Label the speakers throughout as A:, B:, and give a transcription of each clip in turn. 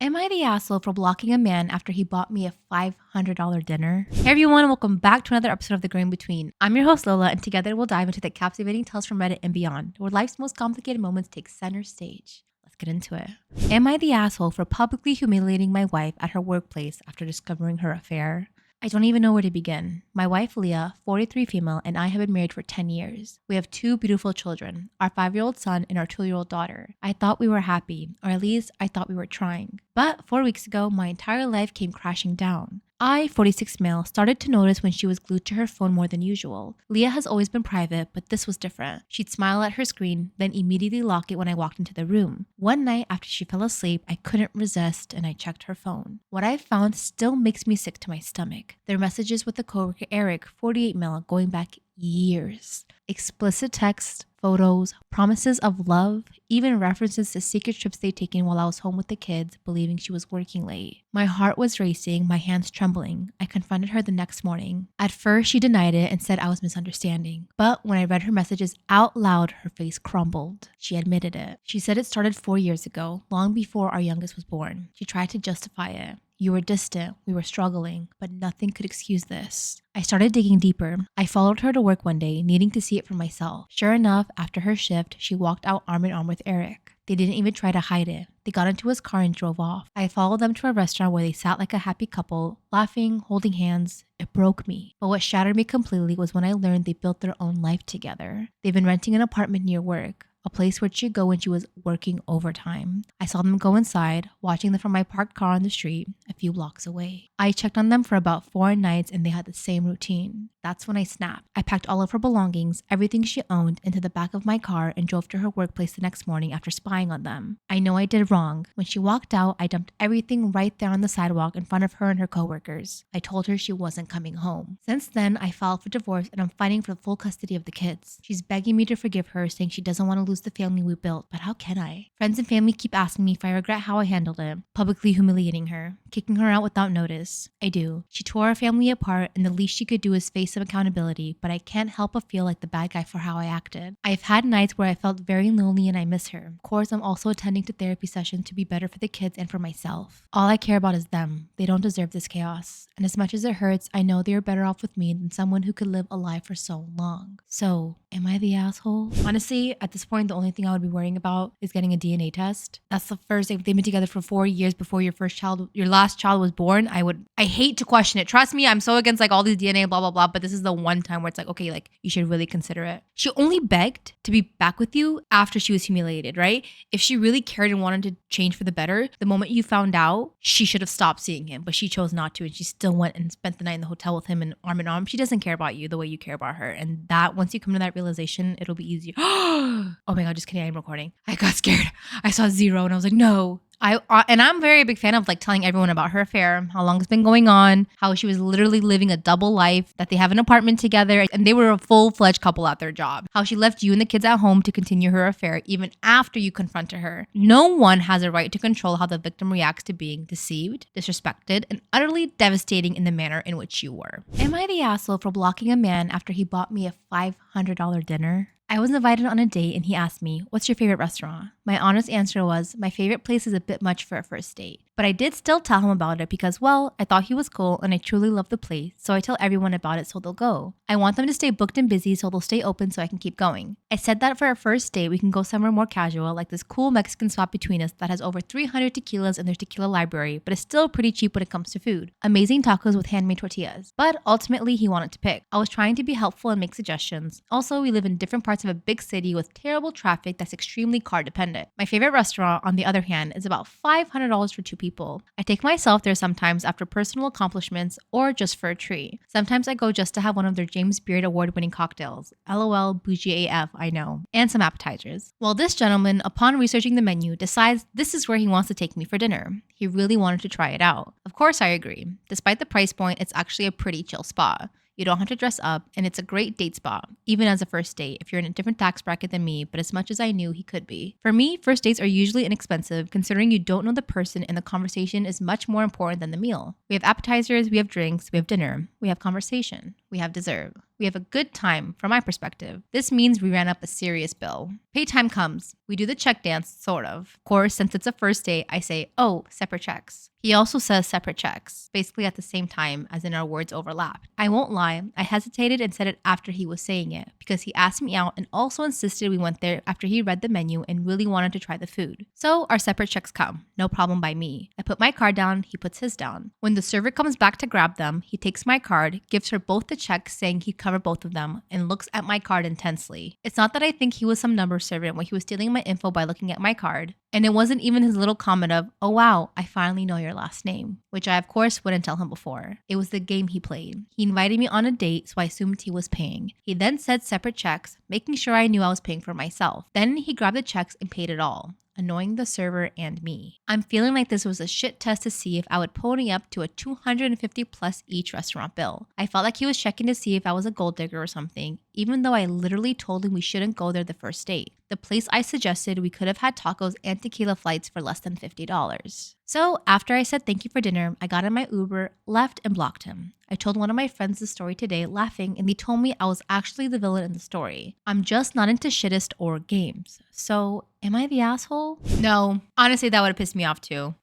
A: Am I the asshole for blocking a man after he bought me a $500 dinner? Hey everyone, welcome back to another episode of The Gray in Between. I'm your host Lola, and together we'll dive into the captivating tales from Reddit and beyond, where life's most complicated moments take center stage. Let's get into it. Am I the asshole for publicly humiliating my wife at her workplace after discovering her affair? I don't even know where to begin. My wife, Leah, 43 female, and I have been married for 10 years. We have 2 beautiful children, our 5-year-old son and our 2-year-old daughter. I thought we were happy, or at least I thought we were trying. But 4 weeks ago, my entire life came crashing down. I, 46 male, started to notice when she was glued to her phone more than usual. Leah has always been private, but this was different. She'd smile at her screen, then immediately lock it when I walked into the room. One night after she fell asleep, I couldn't resist and I checked her phone. What I found still makes me sick to my stomach. Their messages with the coworker Eric, 48 male, going back years. Explicit text, photos, promises of love, even references to secret trips they'd taken while I was home with the kids, believing she was working late. My heart was racing, my hands trembling. I confronted her the next morning. At first, she denied it and said I was misunderstanding. But when I read her messages out loud, her face crumbled. She admitted it. She said it started 4 years ago, long before our youngest was born. She tried to justify it. You were distant, we were struggling, but nothing could excuse this. I started digging deeper. I followed her to work one day, needing to see it for myself. Sure enough, after her shift, she walked out arm in arm with Eric. They didn't even try to hide it. They got into his car and drove off. I followed them to a restaurant where they sat like a happy couple, laughing, holding hands. It broke me. But what shattered me completely was when I learned they built their own life together. They've been renting an apartment near work, a place where she'd go when she was working overtime. I saw them go inside, watching them from my parked car on the street a few blocks away. I checked on them for about 4 nights and they had the same routine. That's when I snapped. I packed all of her belongings, everything she owned, into the back of my car and drove to her workplace the next morning after spying on them. I know I did wrong. When she walked out, I dumped everything right there on the sidewalk in front of her and her coworkers. I told her she wasn't coming home. Since then, I filed for divorce and I'm fighting for full custody of the kids. She's begging me to forgive her, saying she doesn't want to lose the family we built, but how can I? Friends and family keep asking me if I regret how I handled it, publicly humiliating her, kicking her out without notice. I do. She tore our family apart and the least she could do is face some accountability, but I can't help but feel like the bad guy for how I acted. I've had nights where I felt very lonely and I miss her. Of course, I'm also attending to therapy sessions to be better for the kids and for myself. All I care about is them. They don't deserve this chaos. And as much as it hurts, I know they are better off with me than someone who could live a life for so long. So, am I the asshole? Honestly, at this point, the only thing I would be worrying about is getting a DNA test. That's the first thing. They've been together for 4 years before your last child was born. I hate to question it. Trust me, I'm so against like all these DNA, blah, blah, blah. But this is the one time where it's like, okay, like you should really consider it. She only begged to be back with you after she was humiliated, right? If she really cared and wanted to change for the better, the moment you found out, she should have stopped seeing him, but she chose not to. And she still went and spent the night in the hotel with him and arm in arm. She doesn't care about you the way you care about her. And that once you come to that realization, it'll be easier. Oh my God, just kidding. I'm recording. I got scared. I saw 0 and I was like, no. And I'm very big fan of like telling everyone about her affair, how long it's been going on, how she was literally living a double life, that they have an apartment together and they were a full-fledged couple at their job, how she left you and the kids at home to continue her affair even after you confronted her. No one has a right to control how the victim reacts to being deceived, disrespected, and utterly devastating in the manner in which you were. Am I the asshole for blocking a man after he bought me a $500 dinner? I was invited on a date and he asked me, "What's your favorite restaurant?" My honest answer was, my favorite place is a bit much for a first date. But I did still tell him about it because, well, I thought he was cool and I truly love the place, so I tell everyone about it so they'll go. I want them to stay booked and busy so they'll stay open so I can keep going. I said that for our first date, we can go somewhere more casual, like this cool Mexican spot between us that has over 300 tequilas in their tequila library, but is still pretty cheap when it comes to food. Amazing tacos with handmade tortillas. But ultimately, he wanted to pick. I was trying to be helpful and make suggestions. Also, we live in different parts of a big city with terrible traffic that's extremely car dependent. My favorite restaurant, on the other hand, is about $500 for 2 people. I take myself there sometimes after personal accomplishments or just for a treat. Sometimes I go just to have one of their James Beard award-winning cocktails. LOL, bougie AF, I know. And some appetizers. Well, this gentleman, upon researching the menu, decides this is where he wants to take me for dinner. He really wanted to try it out. Of course I agree. Despite the price point, it's actually a pretty chill spot. You don't have to dress up, and it's a great date spot, even as a first date if you're in a different tax bracket than me, but as much as I knew he could be. For me, first dates are usually inexpensive considering you don't know the person and the conversation is much more important than the meal. We have appetizers, we have drinks, we have dinner, we have conversation. We have dessert. We have a good time from my perspective. This means we ran up a serious bill. Pay time comes. We do the check dance, sort of. Of course, since it's a first date, I say, oh, separate checks. He also says separate checks, basically at the same time as in our words overlapped. I won't lie, I hesitated and said it after he was saying it because he asked me out and also insisted we went there after he read the menu and really wanted to try the food. So our separate checks come, no problem by me. I put my card down, he puts his down. When the server comes back to grab them, he takes my card, gives her both the checks saying he'd cover both of them, and looks at my card intensely. It's not that I think he was some number servant when he was stealing my info by looking at my card. And it wasn't even his little comment of, oh wow, I finally know your last name, which I of course wouldn't tell him before. It was the game he played. He invited me on a date, so I assumed he was paying. He then said separate checks, making sure I knew I was paying for myself. Then he grabbed the checks and paid it all, annoying the server and me. I'm feeling like this was a shit test to see if I would pony up to a $250 plus each restaurant bill. I felt like he was checking to see if I was a gold digger or something, even though I literally told him we shouldn't go there the first date. The place I suggested we could have had tacos and tequila flights for less than $50. So after I said thank you for dinner, I got in my Uber, left, and blocked him. I told one of my friends the story today, laughing, and they told me I was actually the villain in the story. I'm just not into shittest or games. So, am I the asshole? No. Honestly, that would have pissed me off too.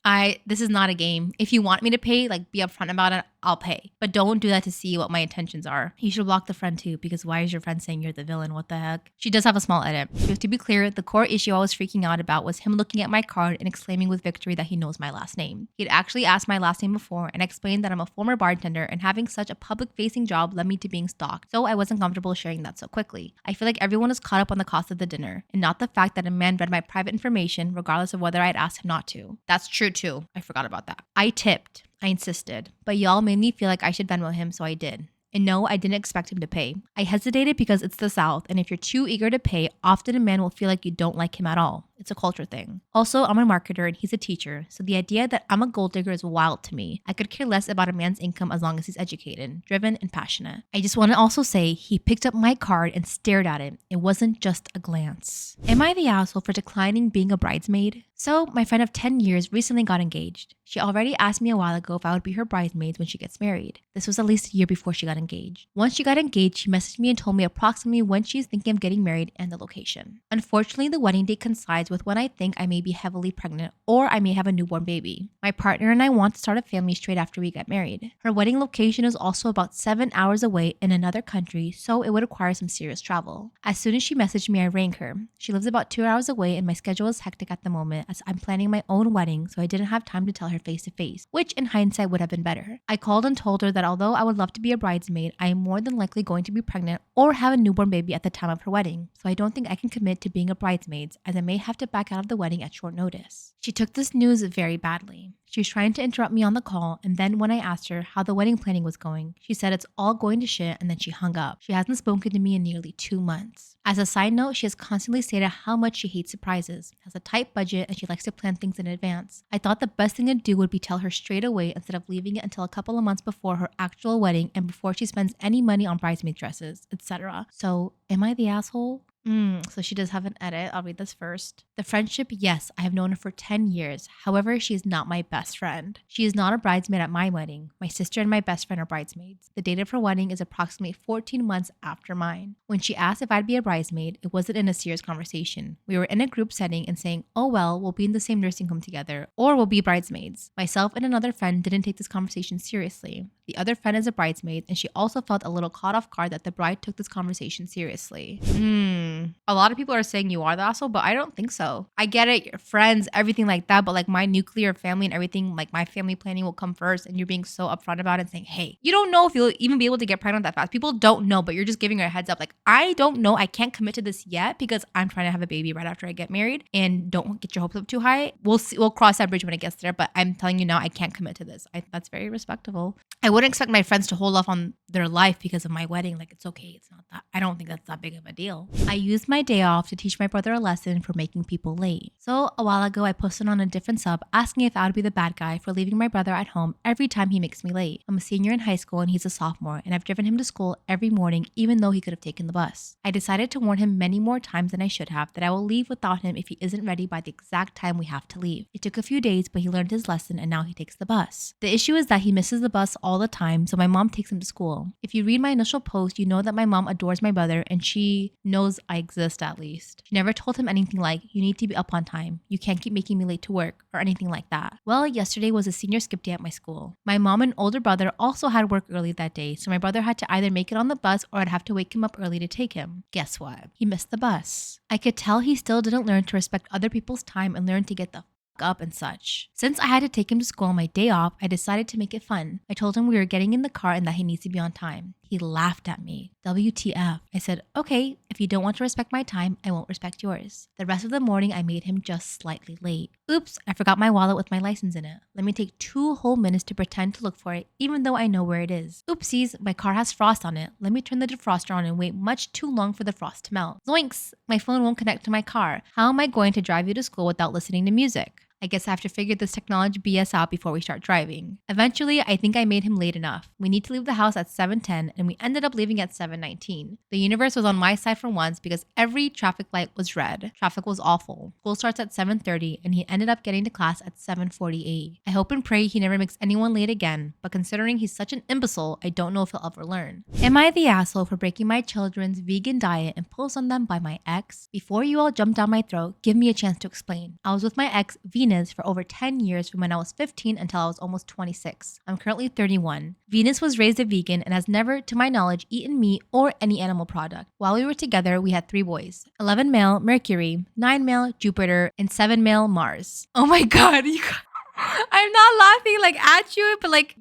A: This is not a game. If you want me to pay, be upfront about it, I'll pay. But don't do that to see what my intentions are. You should block the friend too, because why is your friend saying you're the villain? What the heck? She does have a small edit. Just to be clear, the core issue I was freaking out about was him looking at my card and exclaiming with victory that he knows my last name. He'd actually asked my last name before and explained that I'm a former bartender and having such a public-facing job led me to being stalked, so I wasn't comfortable sharing that so quickly. I feel like everyone is caught up on the cost of the dinner and not the fact that a man read my private information regardless of whether I'd asked him not to. That's true too. I forgot about that. I tipped. I insisted, but y'all made me feel like I should Venmo him, so I did. And no, I didn't expect him to pay. I hesitated because it's the South, and if you're too eager to pay, often a man will feel like you don't like him at all. It's a culture thing. Also, I'm a marketer and he's a teacher, so the idea that I'm a gold digger is wild to me. I could care less about a man's income as long as he's educated, driven, and passionate. I just want to also say he picked up my card and stared at it. It wasn't just a glance. Am I the asshole for declining being a bridesmaid? So, my friend of 10 years recently got engaged. She already asked me a while ago if I would be her bridesmaid when she gets married. This was at least a year before she got engaged. Once she got engaged, she messaged me and told me approximately when she's thinking of getting married and the location. Unfortunately, the wedding date coincides with when I think I may be heavily pregnant or I may have a newborn baby. My partner and I want to start a family straight after we get married. Her wedding location is also about 7 hours away in another country, so it would require some serious travel. As soon as she messaged me, I rang her. She lives about 2 hours away and my schedule is hectic at the moment as I'm planning my own wedding, so I didn't have time to tell her face to face, which in hindsight would have been better. I called and told her that although I would love to be a bridesmaid, I am more than likely going to be pregnant or have a newborn baby at the time of her wedding, so I don't think I can commit to being a bridesmaid as I may have to back out of the wedding at short notice. She took this news very badly. She was trying to interrupt me on the call, and then when I asked her how the wedding planning was going, she said it's all going to shit and then she hung up. She hasn't spoken to me in nearly 2 months. As a side note, she has constantly stated how much she hates surprises, has a tight budget, and she likes to plan things in advance. I thought the best thing to do would be tell her straight away instead of leaving it until a couple of months before her actual wedding and before she spends any money on bridesmaid dresses, etc. So, am I the asshole? So she does have an edit. I'll read this first. The friendship, yes, I have known her for 10 years. However, she is not my best friend. She is not a bridesmaid at my wedding. My sister and my best friend are bridesmaids. The date of her wedding is approximately 14 months after mine. When she asked if I'd be a bridesmaid, it wasn't in a serious conversation. We were in a group setting and saying, oh well, we'll be in the same nursing home together, or we'll be bridesmaids. Myself and another friend didn't take this conversation seriously. The other friend is a bridesmaid, and she also felt a little caught off guard that the bride took this conversation seriously. A lot of people are saying you are the asshole, but I don't think so. I get it, your friends, everything like that, but my nuclear family and everything, my family planning will come first, and you're being so upfront about it and saying, hey, you don't know if you'll even be able to get pregnant that fast. People don't know, but you're just giving her a heads up. I don't know. I can't commit to this yet because I'm trying to have a baby right after I get married, and don't get your hopes up too high. We'll see, we'll cross that bridge when it gets there, but I'm telling you now, I can't commit to this. That's very respectable. I wouldn't expect my friends to hold off on their life because of my wedding. It's okay. It's not that. I don't think that's that big of a deal. I used my day off to teach my brother a lesson for making people late. So a while ago, I posted on a different sub asking if I would be the bad guy for leaving my brother at home every time he makes me late. I'm a senior in high school and he's a sophomore, and I've driven him to school every morning even though he could have taken the bus. I decided to warn him many more times than I should have that I will leave without him if he isn't ready by the exact time we have to leave. It took a few days, but he learned his lesson and now he takes the bus. The issue is that he misses the bus all the time, so my mom takes him to school. school. If you read my initial post, you know that my mom adores my brother and she knows I exist at least. She never told him anything like, you need to be up on time, you can't keep making me late to work, or anything like that. Well, yesterday was a senior skip day at my school. My mom and older brother also had work early that day, so my brother had to either make it on the bus or I'd have to wake him up early to take him. Guess what? He missed the bus. I could tell he still didn't learn to respect other people's time and learn to get the up and such. Since I had to take him to school on my day off, I decided to make it fun. I told him we were getting in the car and that he needs to be on time. He laughed at me. WTF. I said, okay, if you don't want to respect my time, I won't respect yours. The rest of the morning, I made him just slightly late. Oops, I forgot my wallet with my license in it. Let me take 2 whole minutes to pretend to look for it, even though I know where it is. Oopsies, my car has frost on it. Let me turn the defroster on and wait much too long for the frost to melt. Zoinks, my phone won't connect to my car. How am I going to drive you to school without listening to music? I guess I have to figure this technology BS out before we start driving. Eventually, I think I made him late enough. We need to leave the house at 7:10 and we ended up leaving at 7:19. The universe was on my side for once because every traffic light was red. Traffic was awful. School starts at 7:30 and he ended up getting to class at 7:48. I hope and pray he never makes anyone late again, but considering he's such an imbecile, I don't know if he'll ever learn. Am I the asshole for breaking my children's vegan diet imposed on them by my ex? Before you all jump down my throat, give me a chance to explain. I was with my ex, Venus, for over 10 years from when I was 15 until I was almost 26. I'm currently 31. Venus was raised a vegan and has never, to my knowledge, eaten meat or any animal product. While we were together, we had 3 boys. 11 male, Mercury, 9 male, Jupiter, and 7 male, Mars. Oh my god, I'm not laughing like at you, but like,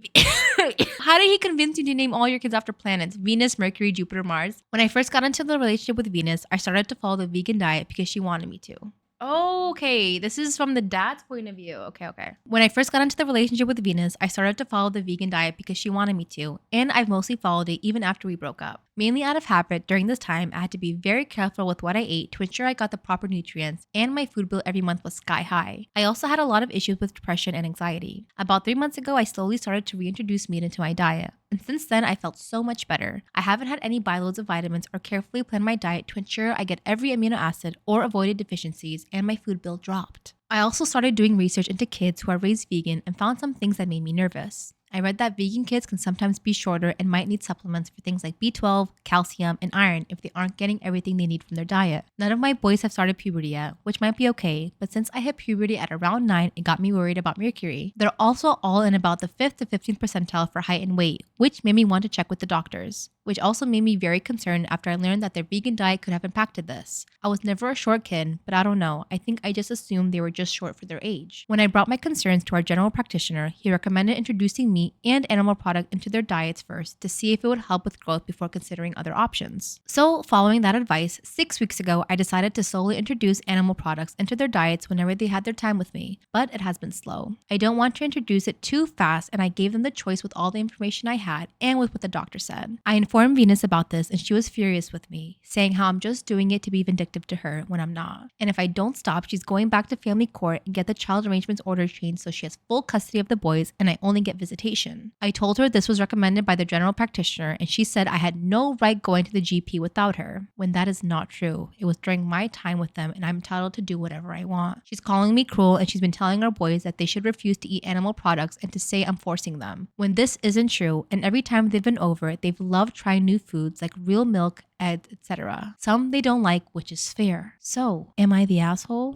A: how did he convince you to name all your kids after planets? Venus, Mercury, Jupiter, Mars? When I first got into the relationship with Venus, I started to follow the vegan diet because she wanted me to. Okay, this is from the dad's point of view. Okay. When I first got into the relationship with Venus, I started to follow the vegan diet because she wanted me to, and I've mostly followed it even after we broke up. Mainly out of habit, during this time, I had to be very careful with what I ate to ensure I got the proper nutrients, and my food bill every month was sky high. I also had a lot of issues with depression and anxiety. About 3 months ago, I slowly started to reintroduce meat into my diet. And since then, I felt so much better. I haven't had any buy loads of vitamins or carefully planned my diet to ensure I get every amino acid or avoided deficiencies, and my food bill dropped. I also started doing research into kids who are raised vegan and found some things that made me nervous. I read that vegan kids can sometimes be shorter and might need supplements for things like B12, calcium, and iron if they aren't getting everything they need from their diet. None of my boys have started puberty yet, which might be okay, but since I hit puberty at around 9, it got me worried about Mercury. They're also all in about the 5th to 15th percentile for height and weight, which made me want to check with the doctors. Which also made me very concerned after I learned that their vegan diet could have impacted this. I was never a short kid, but I don't know. I think I just assumed they were just short for their age. When I brought my concerns to our general practitioner, he recommended introducing meat and animal product into their diets first to see if it would help with growth before considering other options. So, following that advice, 6 weeks ago, I decided to slowly introduce animal products into their diets whenever they had their time with me, but it has been slow. I don't want to introduce it too fast, and I gave them the choice with all the information I had and with what the doctor said. I informed Venus about this and she was furious with me, saying how I'm just doing it to be vindictive to her when I'm not. And if I don't stop, she's going back to family court and get the child arrangements order changed so she has full custody of the boys and I only get visitation. I told her this was recommended by the general practitioner and she said I had no right going to the GP without her, when that is not true. It was during my time with them and I'm entitled to do whatever I want. She's calling me cruel and she's been telling our boys that they should refuse to eat animal products and to say I'm forcing them, when this isn't true, and every time they've been over, they've loved trying new foods like real milk, eggs, etc. Some they don't like, which is fair. So, am I the asshole?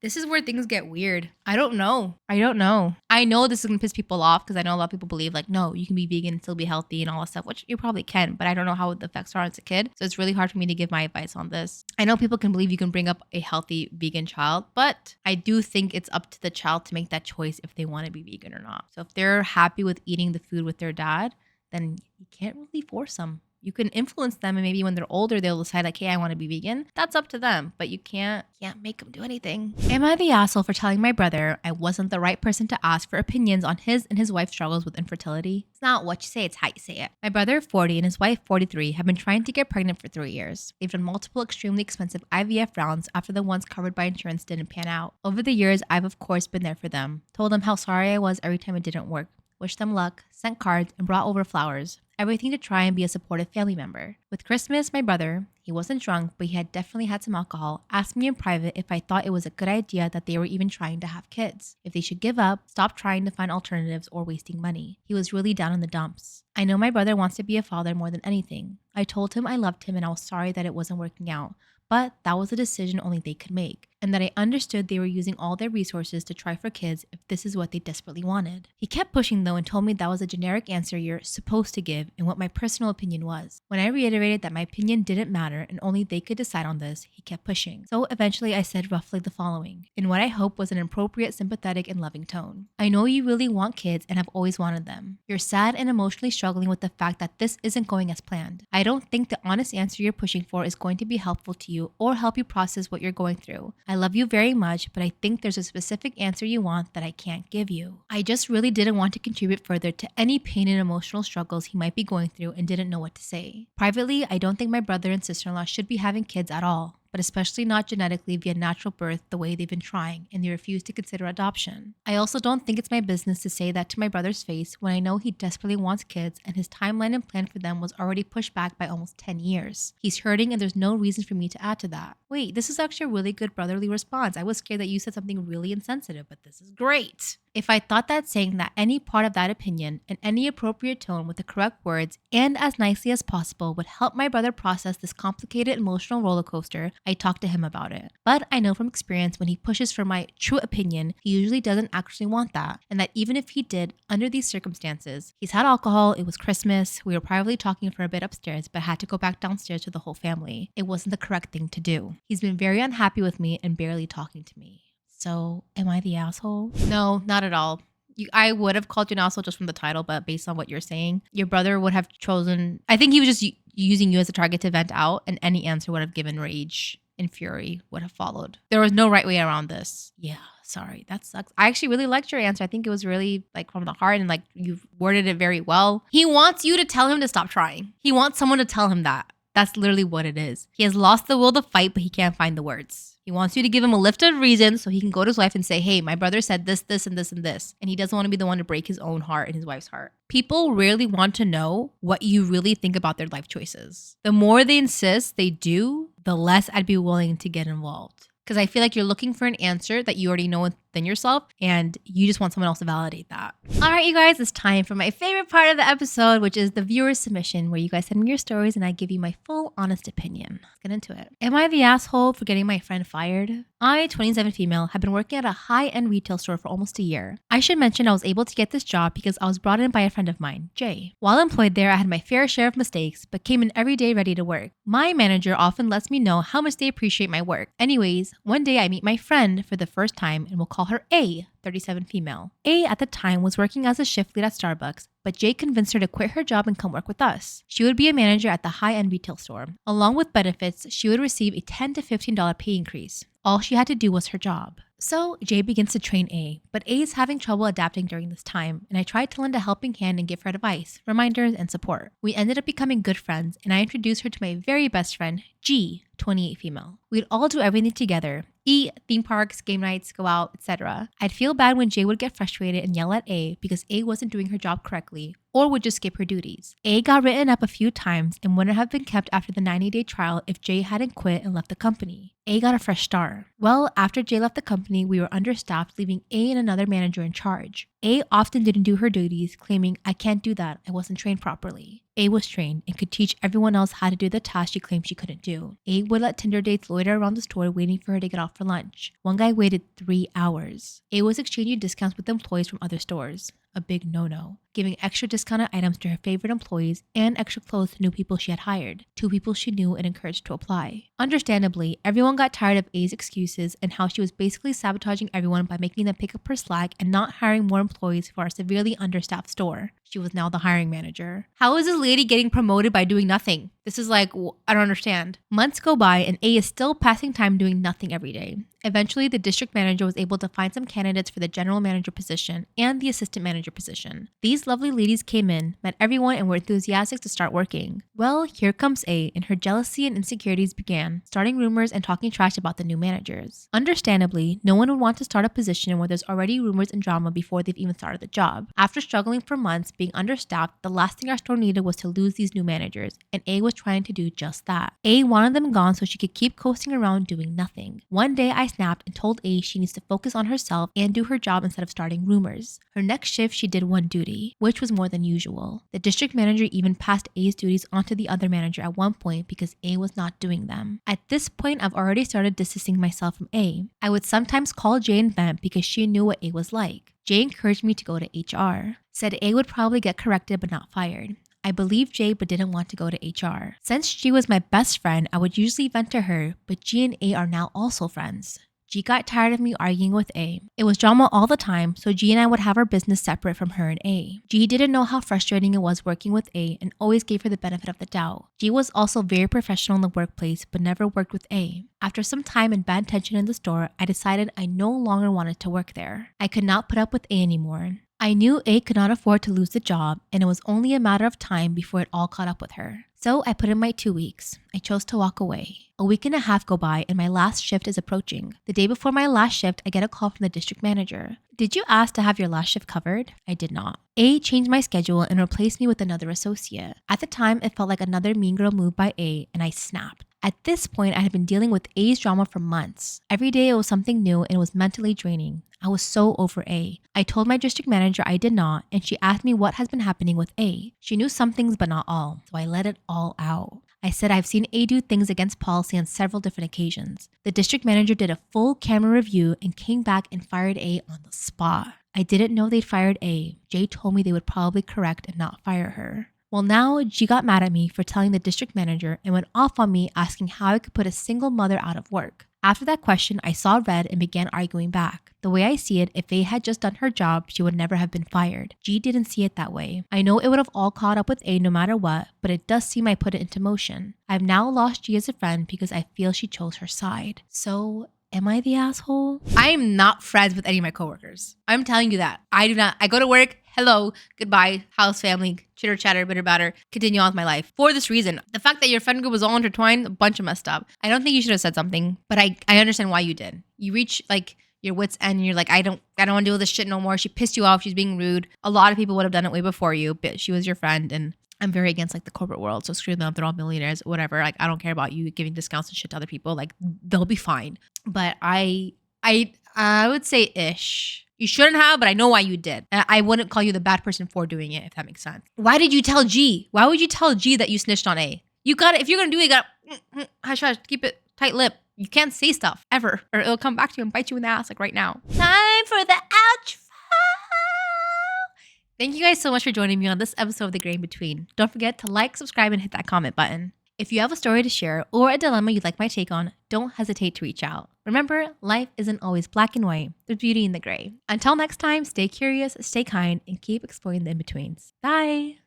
A: This is where things get weird. I don't know. I know this is gonna piss people off because I know a lot of people believe like, no, you can be vegan and still be healthy and all that stuff, which you probably can, but I don't know how the effects are as a kid. So it's really hard for me to give my advice on this. I know people can believe you can bring up a healthy vegan child, but I do think it's up to the child to make that choice if they want to be vegan or not. So if they're happy with eating the food with their dad, then you can't really force them. You can influence them and maybe when they're older, they'll decide like, hey, I want to be vegan. That's up to them, but you can't make them do anything. Am I the asshole for telling my brother I wasn't the right person to ask for opinions on his and his wife's struggles with infertility? It's not what you say, it's how you say it. My brother, 40, and his wife, 43, have been trying to get pregnant for 3 years. They've done multiple extremely expensive IVF rounds after the ones covered by insurance didn't pan out. Over the years, I've of course been there for them. Told them how sorry I was every time it didn't work. wished them luck, sent cards, and brought over flowers. Everything to try and be a supportive family member. With Christmas, my brother, he wasn't drunk, but he had definitely had some alcohol, asked me in private if I thought it was a good idea that they were even trying to have kids, if they should give up, stop trying to find alternatives, or wasting money. He was really down in the dumps. I know my brother wants to be a father more than anything. I told him I loved him and I was sorry that it wasn't working out, but that was a decision only they could make, and that I understood they were using all their resources to try for kids if this is what they desperately wanted. He kept pushing though and told me that was a generic answer you're supposed to give and what my personal opinion was. When I reiterated that my opinion didn't matter and only they could decide on this, he kept pushing. So eventually I said roughly the following, in what I hope was an appropriate, sympathetic, and loving tone. I know you really want kids and have always wanted them. You're sad and emotionally struggling with the fact that this isn't going as planned. I don't think the honest answer you're pushing for is going to be helpful to you or help you process what you're going through. I love you very much, but I think there's a specific answer you want that I can't give you. I just really didn't want to contribute further to any pain and emotional struggles he might be going through and didn't know what to say. Privately, I don't think my brother and sister-in-law should be having kids at all, but especially not genetically via natural birth the way they've been trying, and they refuse to consider adoption. I also don't think it's my business to say that to my brother's face when I know he desperately wants kids and his timeline and plan for them was already pushed back by almost 10 years. He's hurting and there's no reason for me to add to that. Wait, this is actually a really good brotherly response. I was scared that you said something really insensitive, but this is great. If I thought that saying that any part of that opinion in any appropriate tone with the correct words and as nicely as possible would help my brother process this complicated emotional roller coaster, I talked to him about it. But I know from experience when he pushes for my true opinion, he usually doesn't actually want that. And that even if he did, under these circumstances, he's had alcohol, it was Christmas, we were privately talking for a bit upstairs, but had to go back downstairs to the whole family. It wasn't the correct thing to do. He's been very unhappy with me and barely talking to me. So, am I the asshole? No, not at all. I would have called you an asshole just from the title, but based on what you're saying, your brother would have chosen, I think he was just using you as a target to vent out, and any answer would have given rage and fury would have followed. There was no right way around this. Yeah, sorry, that sucks. I actually really liked your answer. I think it was really like from the heart and like you worded it very well. He wants you to tell him to stop trying. He wants someone to tell him that. That's literally what it is. He has lost the will to fight, but he can't find the words. He wants you to give him a lift of reason so he can go to his wife and say, hey, my brother said this, this, and this, and this. And he doesn't want to be the one to break his own heart and his wife's heart. People rarely want to know what you really think about their life choices. The more they insist they do, the less I'd be willing to get involved. Because I feel like you're looking for an answer that you already know within yourself and you just want someone else to validate that. All right, you guys, it's time for my favorite part of the episode, which is the viewer submission, where you guys send me your stories and I give you my full honest opinion. Let's get into it. Am I the asshole for getting my friend fired? I, 27 female, have been working at a high-end retail store for almost a year. I should mention I was able to get this job because I was brought in by a friend of mine, Jay. While employed there, I had my fair share of mistakes, but came in every day ready to work. My manager often lets me know how much they appreciate my work. Anyways, one day I meet my friend for the first time and we'll call her A, 37 female. A at the time was working as a shift lead at Starbucks, but Jay convinced her to quit her job and come work with us. She would be a manager at the high-end retail store. Along with benefits, she would receive a $10 to $15 pay increase. All she had to do was her job. So Jay begins to train A, but A is having trouble adapting during this time, and I tried to lend a helping hand and give her advice, reminders, and support. We ended up becoming good friends, and I introduced her to my very best friend, G, 28 female. We'd all do everything together. Eat, theme parks, game nights, go out, etc. I'd feel bad when Jay would get frustrated and yell at A because A wasn't doing her job correctly or would just skip her duties. A got written up a few times and wouldn't have been kept after the 90-day trial if Jay hadn't quit and left the company. A got a fresh start. Well, after Jay left the company, we were understaffed, leaving A and another manager in charge. A often didn't do her duties, claiming, I can't do that, I wasn't trained properly. A was trained and could teach everyone else how to do the task she claimed she couldn't do. A would let Tinder dates loiter around the store waiting for her to get off for lunch. One guy waited 3 hours. A was exchanging discounts with employees from other stores. A big no-no. Giving extra discounted items to her favorite employees and extra clothes to new people she had hired. 2 people she knew and encouraged to apply. Understandably, everyone got tired of A's excuses and how she was basically sabotaging everyone by making them pick up her slack and not hiring more employees for our severely understaffed store. She was now the hiring manager. How is this lady getting promoted by doing nothing? This is like, I don't understand. Months go by and A is still passing time doing nothing every day. Eventually, the district manager was able to find some candidates for the general manager position and the assistant manager position. These These lovely ladies came in, met everyone, and were enthusiastic to start working. Well, here comes A, and her jealousy and insecurities began, starting rumors and talking trash about the new managers. Understandably, no one would want to start a position where there's already rumors and drama before they've even started the job. After struggling for months, being understaffed, the last thing our store needed was to lose these new managers, and A was trying to do just that. A wanted them gone so she could keep coasting around doing nothing. One day I snapped and told A she needs to focus on herself and do her job instead of starting rumors. Her next shift she did one duty, which was more than usual. The district manager even passed A's duties onto the other manager at one point because A was not doing them. At this point, I've already started distancing myself from A. I would sometimes call Jay and vent because she knew what A was like. Jay encouraged me to go to HR, said A would probably get corrected but not fired. I believed Jay but didn't want to go to HR. Since G was my best friend, I would usually vent to her, but G and A are now also friends. G got tired of me arguing with A. It was drama all the time, so G and I would have our business separate from her and A. G didn't know how frustrating it was working with A and always gave her the benefit of the doubt. G was also very professional in the workplace but never worked with A. After some time and bad tension in the store, I decided I no longer wanted to work there. I could not put up with A anymore. I knew A could not afford to lose the job, and it was only a matter of time before it all caught up with her. So I put in my 2 weeks. I chose to walk away. A week and a half go by and my last shift is approaching. The day before my last shift, I get a call from the district manager. Did you ask to have your last shift covered? I did not. A changed my schedule and replaced me with another associate. At the time, it felt like another mean girl move by A, and I snapped. At this point, I had been dealing with A's drama for months. Every day it was something new and it was mentally draining. I was so over A. I told my district manager I did not, and she asked me what has been happening with A. She knew some things but not all, so I let it all out. I said I've seen A do things against policy on several different occasions. The district manager did a full camera review and came back and fired A on the spot. I didn't know they'd fired A. Jay told me they would probably correct and not fire her. Well, now G got mad at me for telling the district manager and went off on me asking how I could put a single mother out of work. After that question, I saw red and began arguing back. The way I see it, if A had just done her job, she would never have been fired. G didn't see it that way. I know it would have all caught up with A no matter what, but it does seem I put it into motion. I've now lost G as a friend because I feel she chose her side. So, am I the asshole? I am not friends with any of my coworkers. I'm telling you that. I do not. I go to work, hello, goodbye, house, family, chitter chatter, bitter batter, continue on with my life. For this reason, the fact that your friend group was all intertwined, a bunch of messed up. I don't think you should have said something, but I understand why you did. You reach like your wits end and you're like, I don't want to deal with this shit no more. She pissed you off. She's being rude. A lot of people would have done it way before you, but she was your friend, and I'm very against like the corporate world. So screw them. They're all millionaires, whatever. Like, I don't care about you giving discounts and shit to other people. Like, they'll be fine. But I would say ish. You shouldn't have, but I know why you did. And I wouldn't call you the bad person for doing it, if that makes sense. Why did you tell G? Why would you tell G that you snitched on A? You got it. If you're going to do it, you got to hush, hush, keep it tight lip. You can't say stuff ever, or it'll come back to you and bite you in the ass like right now. Time for the outro. Thank you guys so much for joining me on this episode of The Gray in Between. Don't forget to like, subscribe, and hit that comment button. If you have a story to share or a dilemma you'd like my take on, don't hesitate to reach out. Remember, life isn't always black and white. There's beauty in the gray. Until next time, stay curious, stay kind, and keep exploring the in-betweens. Bye!